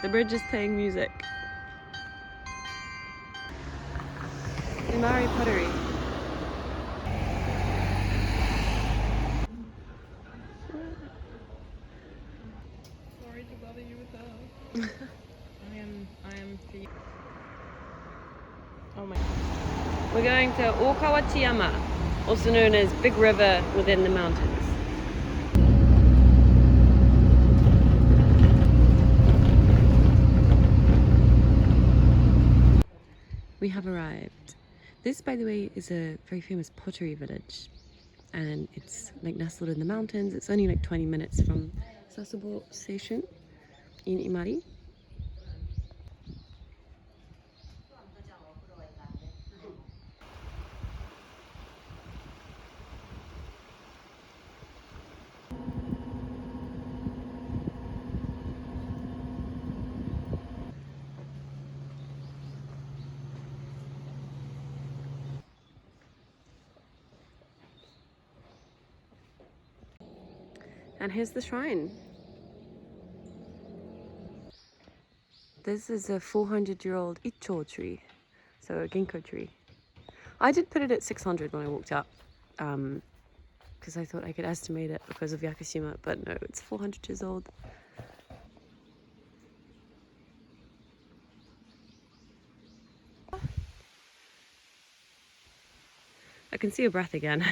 The bridge is playing music. Imari pottery. Sorry to bother you with that. I am Oh my. We're going to Iejima, also known as Big River within the mountains. We have arrived. This, by the way, is a very famous pottery village, and it's like nestled in the mountains. It's only like 20 minutes from Sasebo station in Imari. And here's the shrine. This is a 400-year-old Icho tree, so a ginkgo tree. I did put it at 600 when I walked up, because I thought I could estimate it because of Yakushima, but no, it's 400 years old. I can see your breath again.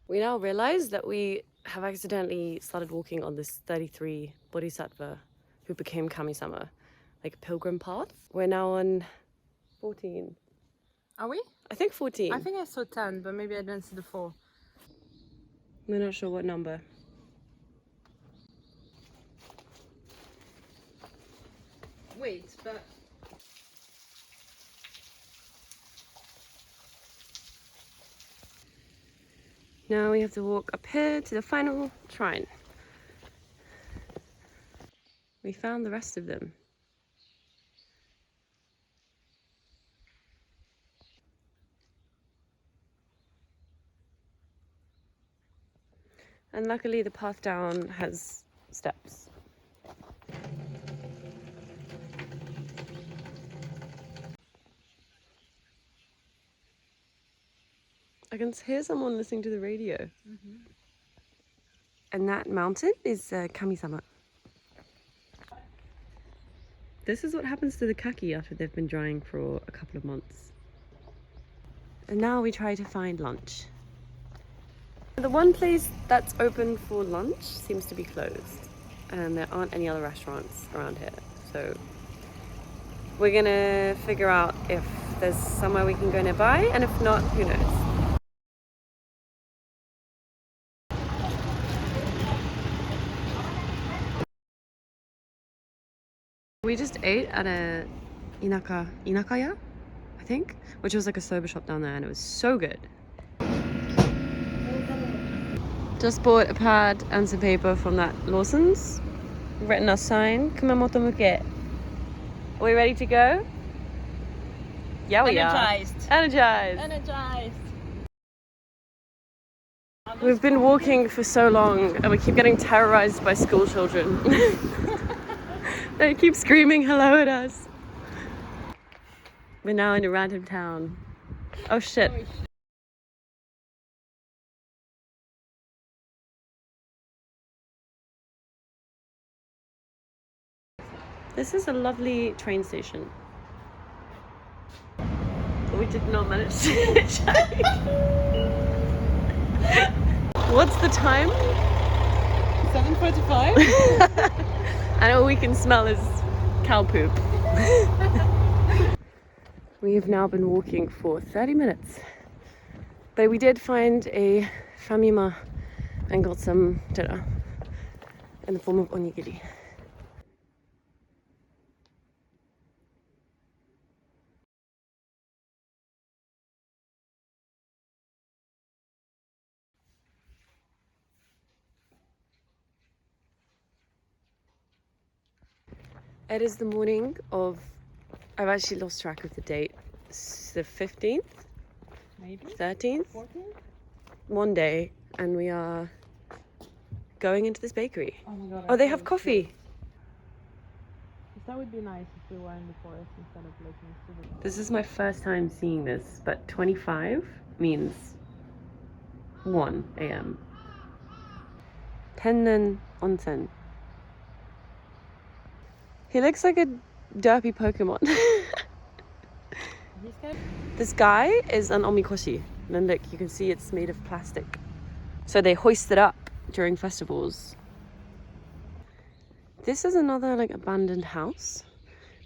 We now realize that we have accidentally started walking on this 33 bodhisattva who became Kami-sama, like a pilgrim path. We're now on 14. Are we? I think 14. I think I saw 10, but maybe I didn't see the 4. We're not sure what number. Wait, but... Now we have to walk up here to the final shrine. We found the rest of them. And luckily the path down has steps. I can hear someone listening to the radio. Mm-hmm. And that mountain is Kami-sama. This is what happens to the kaki after they've been drying for a couple of months. And now we try to find lunch. The one place that's open for lunch seems to be closed, and there aren't any other restaurants around here. So we're gonna figure out if there's somewhere we can go nearby, and if not, who knows. We just ate at a inakaya, I think, which was like a soba shop down there, and it was so good. Just bought a pad and some paper from that Lawson's. Written our sign, Kumamoto Muke. Are we ready to go? Yeah, we Energized. are. Energized. Energized. We've been walking for so long and we keep getting terrorized by school children. They keep screaming hello at us. We're now in a random town. Oh shit. This is a lovely train station. We did not manage to hitchhike. What's the time? 7:45. And all we can smell is cow poop. We have now been walking for 30 minutes. But we did find a famima and got some dinner in the form of onigiri. It is the morning of, I've actually lost track of the date, the 15th, Maybe? 13th, 14th? one day, and we are going into this bakery. Oh my god. Oh, they have coffee. That would be nice if we were in the forest instead of like in the city. This is my first time seeing this, but 25 means 1 a.m. Tennen onsen. He looks like a derpy Pokemon. This guy is an omikoshi. And then look, you can see it's made of plastic. So they hoist it up during festivals. This is another like abandoned house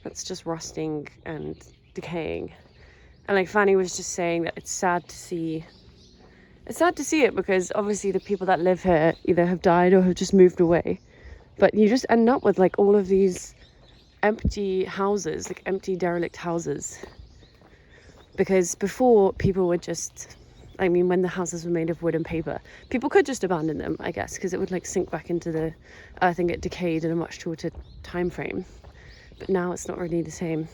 that's just rusting and decaying. And like Fanny was just saying that it's sad to see it because obviously the people that live here either have died or have just moved away. But you just end up with like all of these empty houses, like empty derelict houses. Because before people would just, I mean, when the houses were made of wood and paper, people could just abandon them, I guess, because it would like sink back into the earth and get decayed in a much shorter time frame. But now it's not really the same.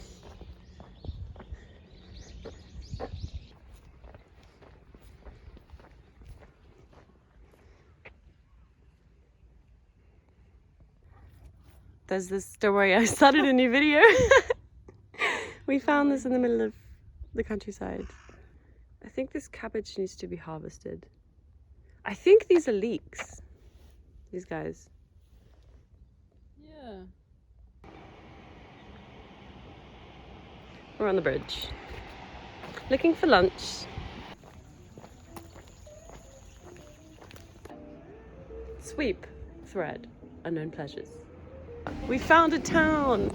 There's this, don't worry, I started a new video. We found this in the middle of the countryside. I think this cabbage needs to be harvested. I think these are leeks. These guys. Yeah. We're on the bridge. Looking for lunch. Sweep, thread, unknown pleasures. We found a town.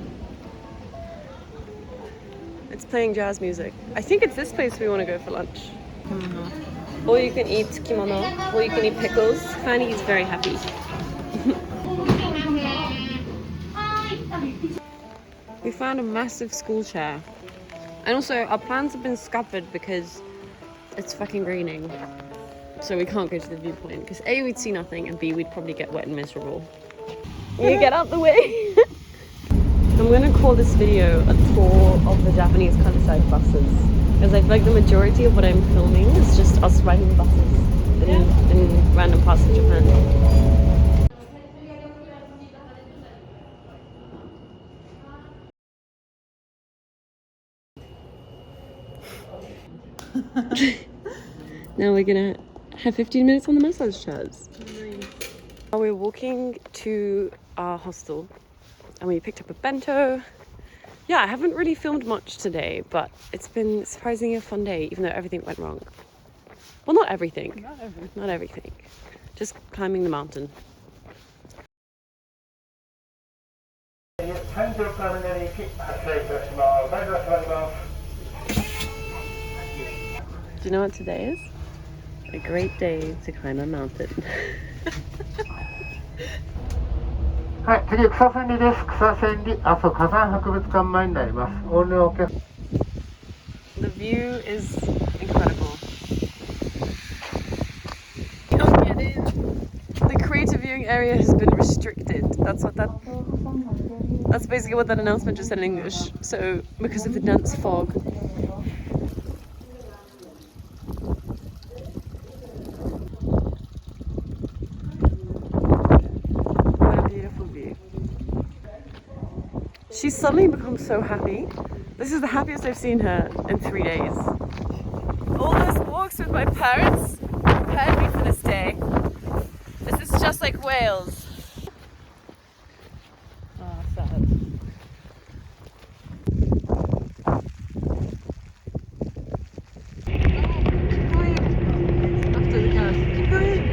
It's playing jazz music. I think it's this place we want to go for lunch. Or you can eat kimono, or you can eat pickles. Fanny is very happy. We found a massive school chair. And also our plans have been scuppered because it's fucking raining. So we can't go to the viewpoint because A, we'd see nothing, and B, we'd probably get wet and miserable. You get out the way. I'm gonna call this video a tour of the Japanese countryside buses, because I feel like the majority of what I'm filming is just us riding buses in random parts of Japan. Now we're gonna have 15 minutes on the massage chairs. Now we're walking to our hostel and we picked up a bento. Yeah, I haven't really filmed much today, but it's been surprisingly a fun day, even though everything went wrong. Well, not everything. Not everything. Just climbing the mountain. Do you know what today is? A great day to climb a mountain. The view is incredible. The creative viewing area has been restricted. That's basically what that announcement just said in English. So, because of the dense fog. What a beautiful view. She's suddenly become so happy. This is the happiest I've seen her in 3 days. All those walks with my parents prepared me for this day. This is just like Wales. Ah, sad. After the car. Keep going.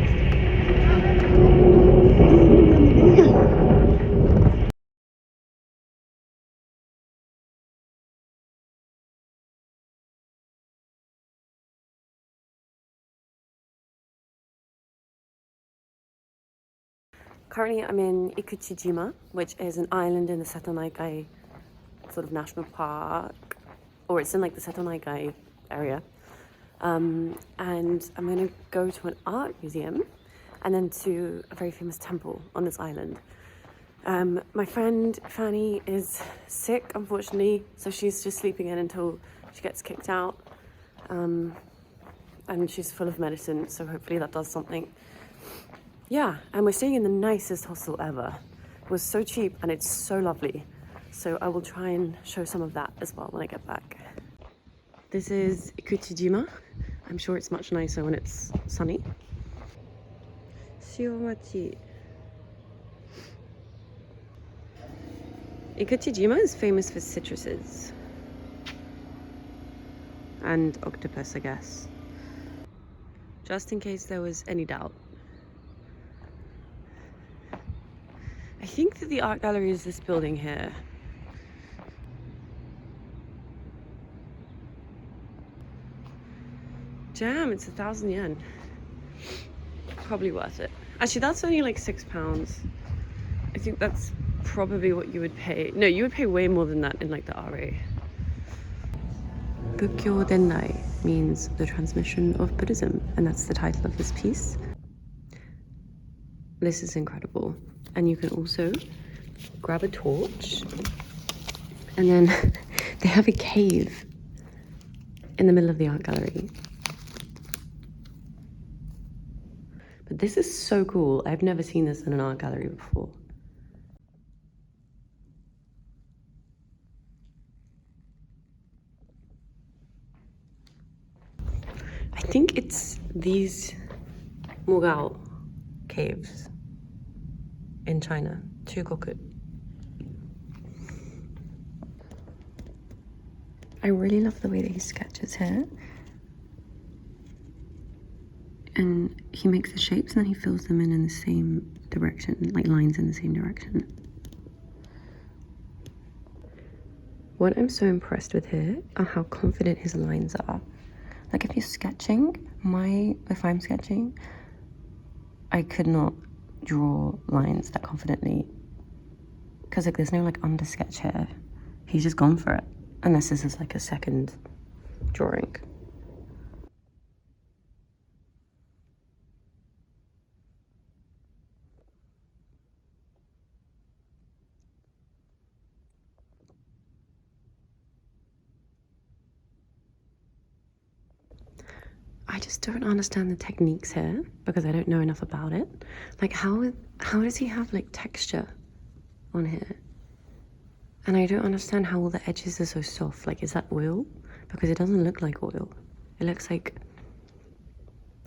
Currently I'm in Iejima, which is an island in the Seto Naikai sort of national park, or it's in like the Seto Naikai area. And I'm going to go to an art museum and then to a very famous temple on this island. My friend Fanny is sick, unfortunately, so she's just sleeping in until she gets kicked out. And she's full of medicine, so hopefully that does something. Yeah, and we're staying in the nicest hostel ever. It was so cheap and it's so lovely. So I will try and show some of that as well when I get back. This is Iejima. I'm sure it's much nicer when it's sunny. Shiomachi. Iejima is famous for citruses. And octopus, I guess. Just in case there was any doubt. I think that the art gallery is this building here. Damn, it's 1,000 yen. Probably worth it. Actually, that's only like £6. I think that's probably what you would pay. No, you would pay way more than that in like the RA. Bukkyo Dendai means the transmission of Buddhism, and that's the title of this piece. This is incredible. And you can also grab a torch, and then they have a cave in the middle of the art gallery. But this is so cool. I've never seen this in an art gallery before. I think it's these Mogao caves in China, Chugoku. I really love the way that he sketches here. And he makes the shapes and then he fills them in the same direction, like lines in the same direction. What I'm so impressed with here are how confident his lines are. Like if you're sketching, if I'm sketching, I could not draw lines that confidently. Because like there's no like under sketch here. He's just gone for it. Unless this is like a second drawing. I just don't understand the techniques here because I don't know enough about it. Like how does he have like texture on here? And I don't understand how all the edges are so soft. Like, is that oil? Because it doesn't look like oil. It looks like,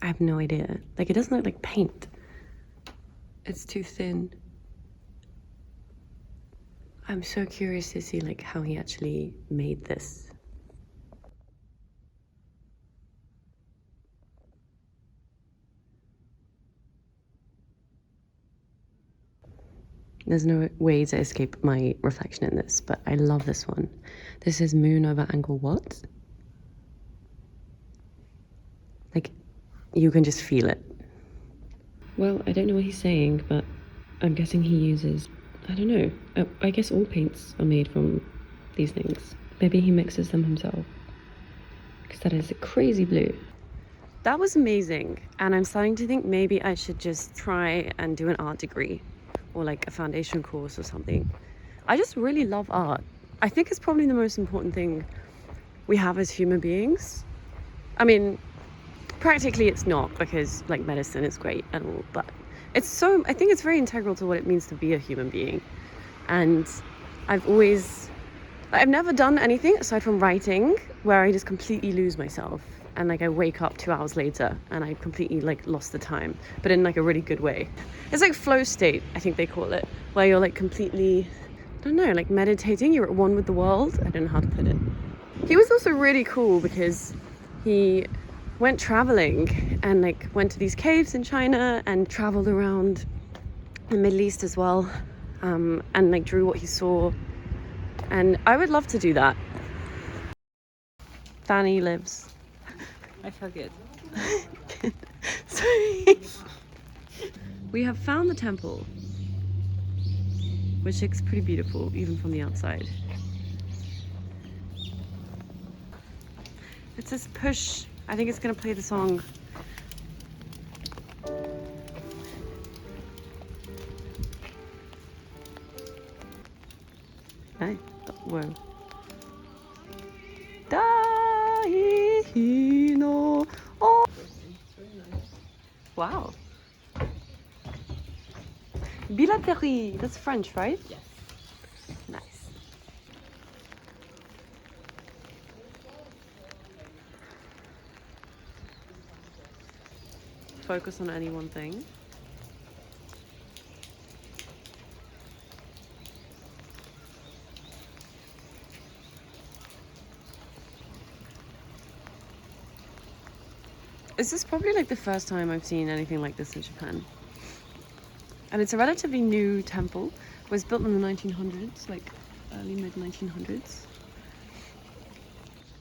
I have no idea. Like, it doesn't look like paint. It's too thin. I'm so curious to see like how he actually made this. There's no way to escape my reflection in this, but I love this one. This is moon over angle what? Like, you can just feel it. Well, I don't know what he's saying, but I'm guessing he uses, I don't know. I guess all paints are made from these things. Maybe he mixes them himself. Because that is a crazy blue. That was amazing. And I'm starting to think maybe I should just try and do an art degree. Or like a foundation course or something. I just really love art. I think it's probably the most important thing we have as human beings. I mean, practically it's not, because like medicine is great and all, but I think it's very integral to what it means to be a human being. And I've never done anything aside from writing where I just completely lose myself. And like I wake up 2 hours later and I completely like lost the time, but in like a really good way. It's like flow state, I think they call it, where you're like completely, I don't know, like meditating, you're at one with the world. I don't know how to put it. He was also really cool because he went traveling and like went to these caves in China and traveled around the Middle East as well, and like drew what he saw. And I would love to do that. Fanny lives. I forget. Sorry. We have found the temple, which looks pretty beautiful even from the outside. It says push. I think it's gonna play the song. Hey, whoa. Da! Wow. Bilaterie. That's French, right? Yes. Nice. Focus on any one thing. This is probably like the first time I've seen anything like this in Japan. And it's a relatively new temple. It was built in the 1900s, like early mid 1900s.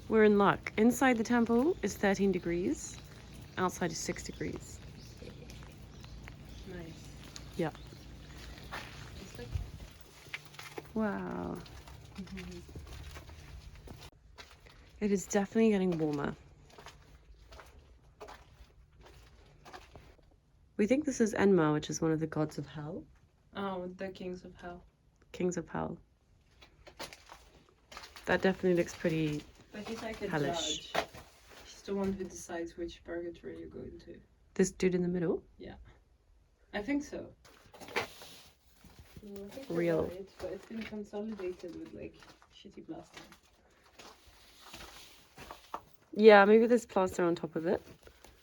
We're in luck. Inside the temple is 13 degrees. Outside is 6 degrees. Nice. Yeah. It's like Wow. It is definitely getting warmer. We think this is Enma, which is one of the gods of hell. oh, the kings of hell. Kings of hell. That definitely looks pretty But he's like a hellish. judge. He's the one who decides which purgatory you go into. This dude in the middle? I think so. No, I think you're Real. right, but it's been consolidated with like shitty plaster. Yeah, maybe there's plaster on top of it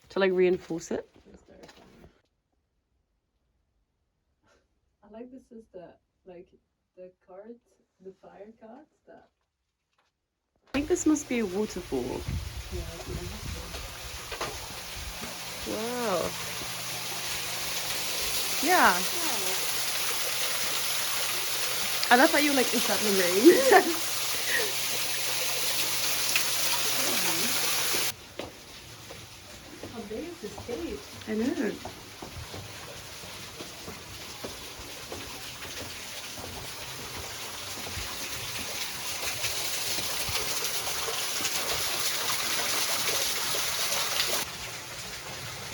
to like reinforce it. That's terrifying. I like this is the cart, the fire cart that. I think this must be a waterfall. Yeah, it's gonna Wow. Yeah. I love that you were like, is that the rain? How big is this cave? I know.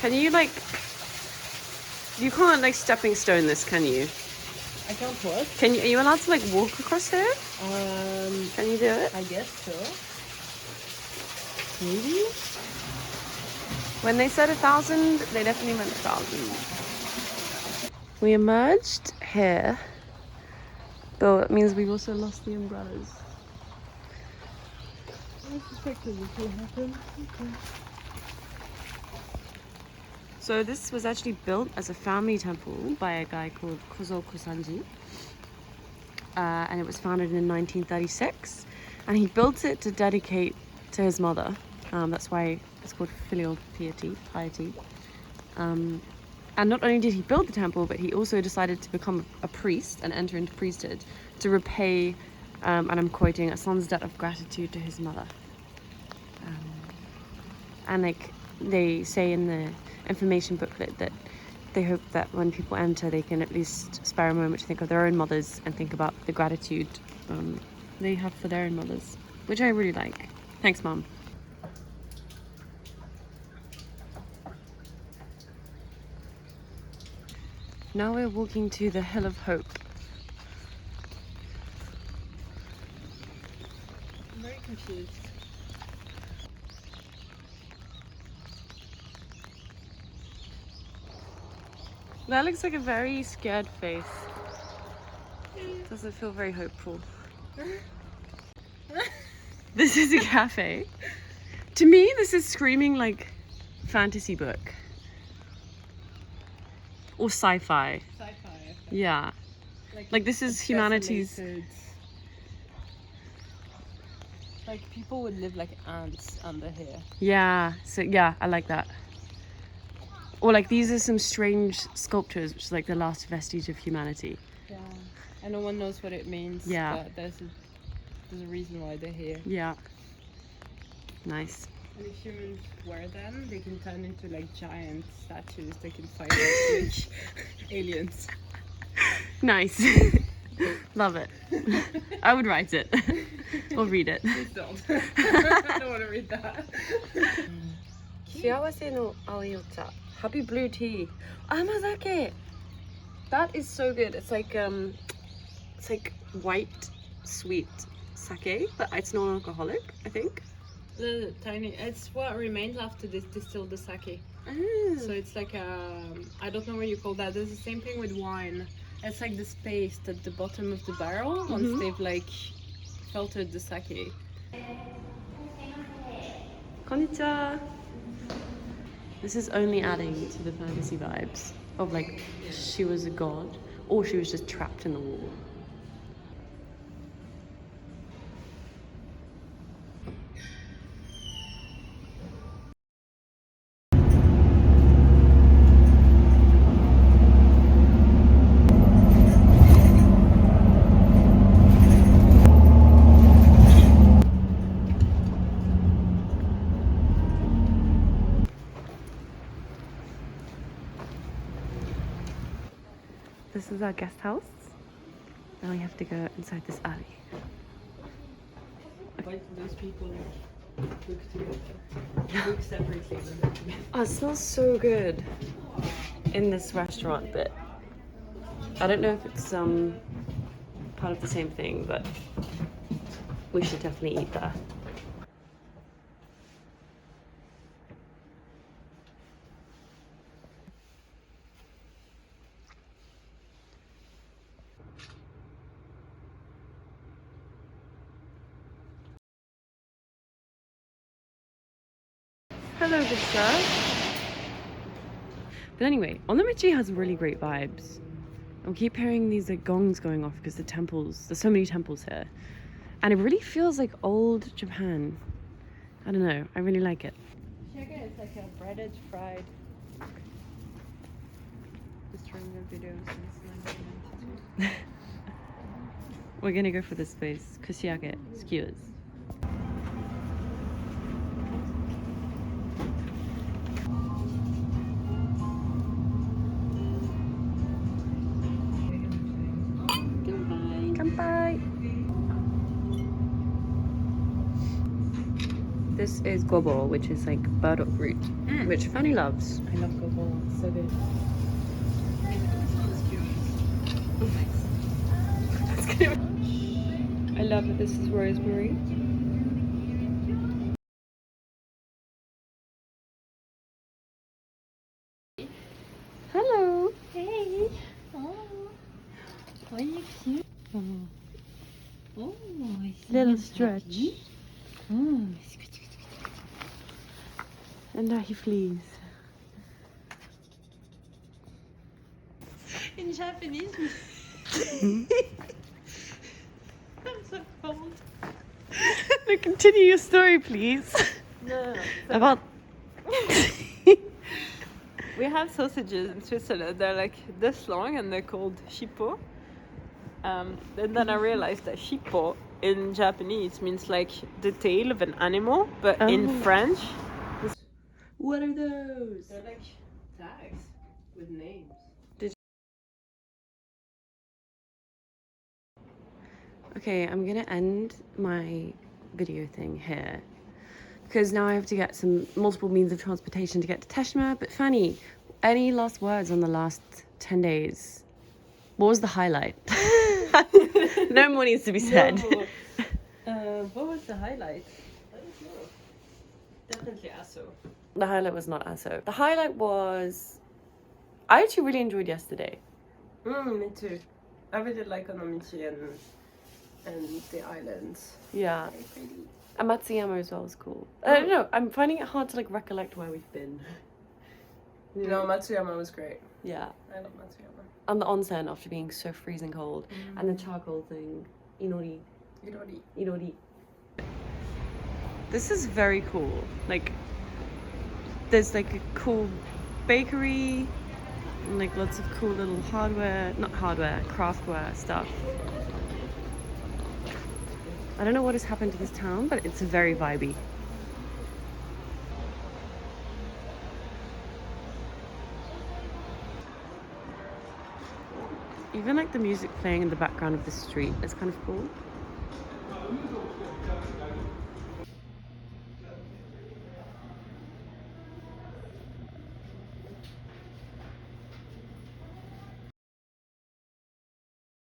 Can you like, you can't like stepping stone this, can you? I can't what? Can you, are you allowed to like walk across here? Can you do it? I guess so. Maybe? When they said 1,000, they definitely meant 1,000. We emerged here, though it means we've also lost the umbrellas. I suspected this would happen. Okay. So this was actually built as a family temple by a guy called Kozo Kosanji. And it was founded in 1936. And he built it to dedicate to his mother. That's why it's called filial piety. And not only did he build the temple, but he also decided to become a priest and enter into priesthood to repay, and I'm quoting, a son's debt of gratitude to his mother. And like they say in the information booklet that they hope that when people enter, they can at least spare a moment to think of their own mothers and think about the gratitude they have for their own mothers, which I really like. Thanks, Mom. Now we're walking to the Hill of Hope. I'm very confused. That looks like a very scared face. Doesn't feel very hopeful. This is a cafe. To me, this is screaming like fantasy book. Or sci-fi. Sci-fi. I think. Yeah. Like this is humanity's... desolated- Like people would live like ants under here. Yeah. So yeah, I like that. Or like these are some strange sculptures, which is like the last vestige of humanity. Yeah. And no one knows what it means. Yeah. But there's a reason why they're here. Yeah. Nice. And if humans wear them, they can turn into like giant statues. They can fight like huge aliens. Nice. Love it. I would write it. Or read it. Please don't. I don't want to read that. Shiawase no aoyota. Happy blue tea. Amazake. That is so good. It's like white sweet sake, but it's non-alcoholic, I think. The tiny. It's what remains after they distill the sake. So it's like I don't know what you call that. There's the same thing with wine. It's like the space at the bottom of the barrel once they've like filtered the sake. Konnichiwa. This is only adding to the fantasy vibes of like she was a god or she was just trapped in the wall. This is our guest house. Now we have to go inside this alley. Why do those people like cook together? Cook separately but not together. Oh, it smells so good in this restaurant bit. I don't know if it's part of the same thing, but we should definitely eat there. Hello, good sir. But anyway, Onamichi has really great vibes. I keep hearing these like gongs going off because there's so many temples here. And it really feels like old Japan. I don't know, I really like it. Sugar is like a breaded fried. Just trying the video since 1992. We're gonna go for this place, kusiage skewers. Kanpai. This is gobo, which is like burdock root, which Fanny loves. I love gobo, it's so good. I love that this is rosemary. Hello. Hey. Oh. Oh, you cute. Oh, Little stretch. Oh. And now he flees. In Japanese. I'm so cold. No, continue your story, please. No. About. We have sausages in Switzerland. They're like this long and they're called shippo. And then I realized that shippo in Japanese means like the tail of an animal, but in French. What are those? They're like tags with names. Okay, I'm gonna end my video thing here because now I have to get some multiple means of transportation to get to Iejima. But Fanny, any last words on the last 10 days? What was the highlight? No more needs to be said. No. What was the highlight? I don't know. Definitely Aso. The highlight was not Aso. The highlight was... I actually really enjoyed yesterday. Me too. I really like Onamichi and the islands. Yeah. Very pretty. And Matsuyama as well was cool. I don't know, I'm finding it hard to like recollect where we've been. No, Matsuyama was great. Yeah. I love Matsuyama. And the onsen after being so freezing cold. And the charcoal thing. Inori. Inori. This is very cool. Like, there's like a cool bakery and like lots of cool little craftware stuff. I don't know what has happened to this town, but it's very vibey. Even like the music playing in the background of the street is kind of cool.